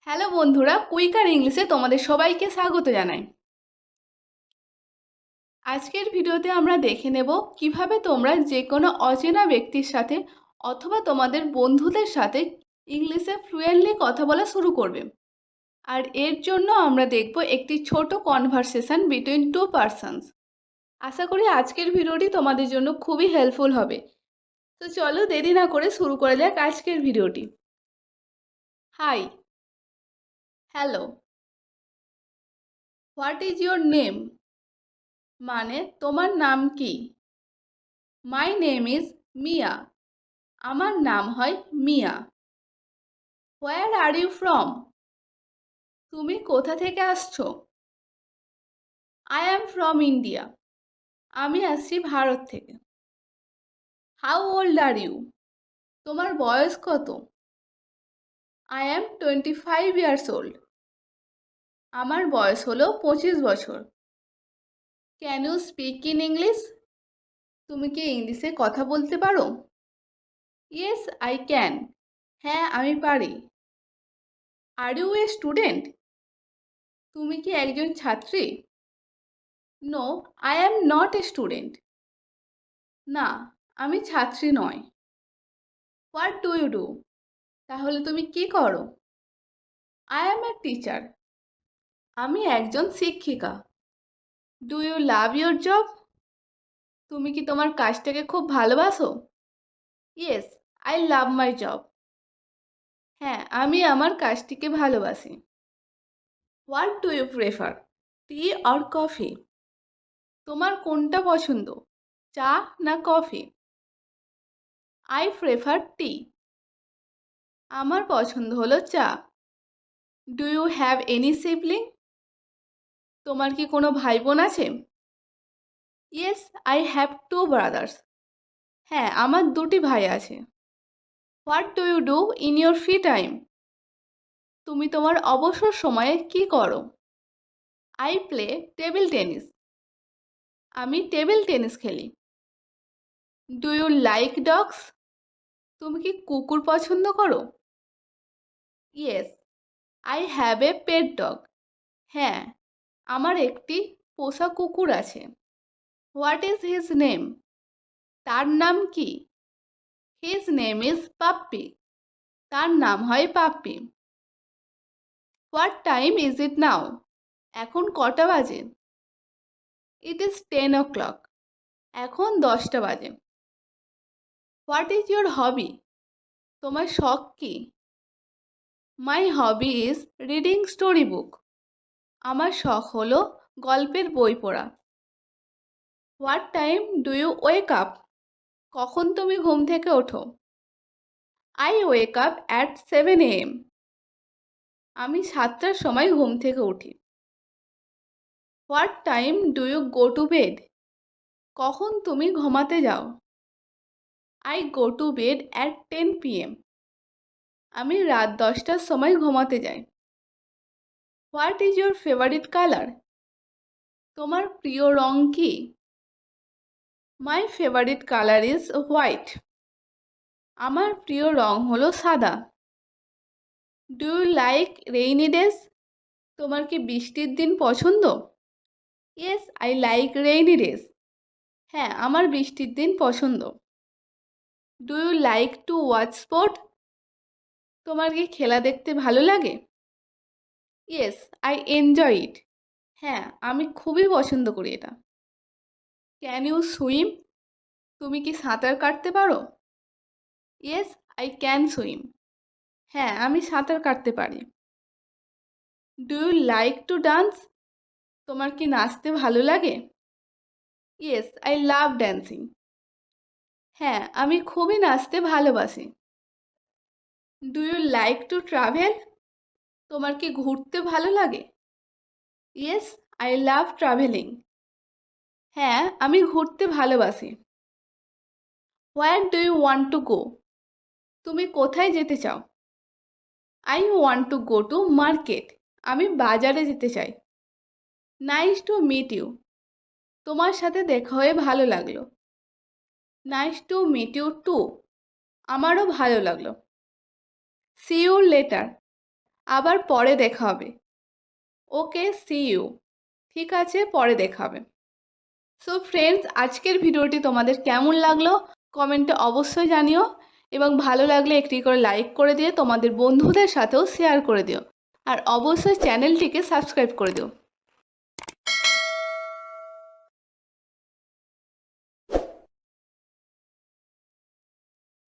Hello বন্ধুরা, quicker ইংলিশে তোমাদের সবাইকে স্বাগত জানাই। আজকের ভিডিওতে আমরা দেখে নেব কিভাবে তোমরা যে কোনো অচেনা ব্যক্তির সাথে অথবা তোমাদের বন্ধুদের সাথে ইংলিশে ফ্লুয়েন্টলি কথা বলা শুরু করবে। আর এর জন্য আমরা দেখব একটি ছোট কনভারসেশন বিটুইন টু পারসনস। আশা করি আজকের ভিডিওটি তোমাদের জন্য খুবই হেল্পফুল হবে। তো চলো দেরি না করে শুরু করা যাক আজকের ভিডিওটি। Hi, hello, what is your name? মানে তোমার নাম কি? My name is Mia. আমার নাম হয় মিয়া। হোয়ার আর ইউ ফ্রম? তুমি কোথা থেকে আসছো? I am from India. আমি আসছি ভারত থেকে। How old are you? তোমার বয়স কত? I am 25 years old. আমার বয়স হলো 25 বছর। Can you speak in English? তুমি কি ইংলিশে কথা বলতে পারো? Yes I can. হ্যাঁ আমি পারি। Are you a student? তুমি কি একজন ছাত্রী? No, I am not a student. না, আমি ছাত্রী নয়। What do you do? তাহলে তুমি কি করো? I am a teacher. আমি একজন শিক্ষিকা। Do you love your job? তুমি কি তোমার কাজটাকে খুব ভালোবাসো? Yes, I love my job. হ্যাঁ, আমি আমার কাজটিকে ভালোবাসি। What do you prefer, tea or coffee? তোমার কোনটা পছন্দ, চা না কফি? আই প্রেফার টি। আমার পছন্দ হলো চা। Do you have any sibling? তোমার কি কোনো ভাই বোন আছে? Yes, I have two brothers. হ্যাঁ, আমার দুটি ভাই আছে। What do you do in your free time? তুমি তোমার অবসর সময়ে কি করো? I play table tennis. আমি টেবিল টেনিস খেলি। Do you like dogs? তুমি কি কুকুর পছন্দ করো? Yes, I have a pet dog. হ্যাঁ, আমার একটি পোষা কুকুর আছে। What is his name? তার নাম কি? His name is Pappi. তার নাম হয় Pappi. What time is it now? এখন কটা বাজে? It is 10 o'clock। এখন 10টা বাজে। What is your hobby? তোমার শখ কি? My hobby is reading story book. আমার শখ হলো গল্পের বই পড়া। What time do you wake up? কখন তুমি ঘুম থেকে ওঠো? I wake up at 7 AM। আমি 7টার সময় ঘুম থেকে উঠি। What time do you go to bed? কখন তুমি ঘুমাতে যাও? I go to bed at 10 PM। আমি রাত 10টার সময় ঘুমাতে যাই। What is your favourite colour? তোমার প্রিয় রং কি? My favourite colour is white. আমার প্রিয় রং হলো সাদা। Do you like rainy days? তোমার কি বৃষ্টির দিন পছন্দ? Yes I like rainy days. হ্যাঁ, আমার বৃষ্টির দিন পছন্দ। Do you like to watch sport? তোমার কি খেলা দেখতে ভালো লাগে? Yes I enjoy it. হ্যাঁ, আমি খুবই পছন্দ করি এটা। Can you swim? তুমি কি সাঁতার কাটতে পারো? Yes I can swim. হ্যাঁ, আমি সাঁতার কাটতে পারি। Do you like to dance? তোমার কি নাচতে ভালো লাগে? Yes I love dancing. হ্যাঁ, আমি খুবই নাচতে ভালোবাসি। Do you like to travel? তোমার কি ঘুরতে ভালো লাগে? Yes I love travelling. হ্যাঁ, আমি ঘুরতে ভালোবাসি। Where do you want to go? তুমি কোথায় যেতে চাও? I want to go to market. আমি বাজারে যেতে চাই। Nice to meet you. তোমার সাথে দেখা হয়ে ভালো লাগলো। Nice to meet you too. আমারও ভালো লাগলো। See you later. আবার পরে দেখা হবে। Okay, see you. ঠিক আছে, পরে দেখা হবে। সো ফ্রেন্ডস, আজকের ভিডিওটি তোমাদের কেমন লাগলো কমেন্টে অবশ্যই জানিও, এবং ভালো লাগলে একটি করে লাইক করে দিয়ে তোমাদের বন্ধুদের সাথেও শেয়ার করে দিও, আর অবশ্যই চ্যানেলটিকে সাবস্ক্রাইব করে দিও।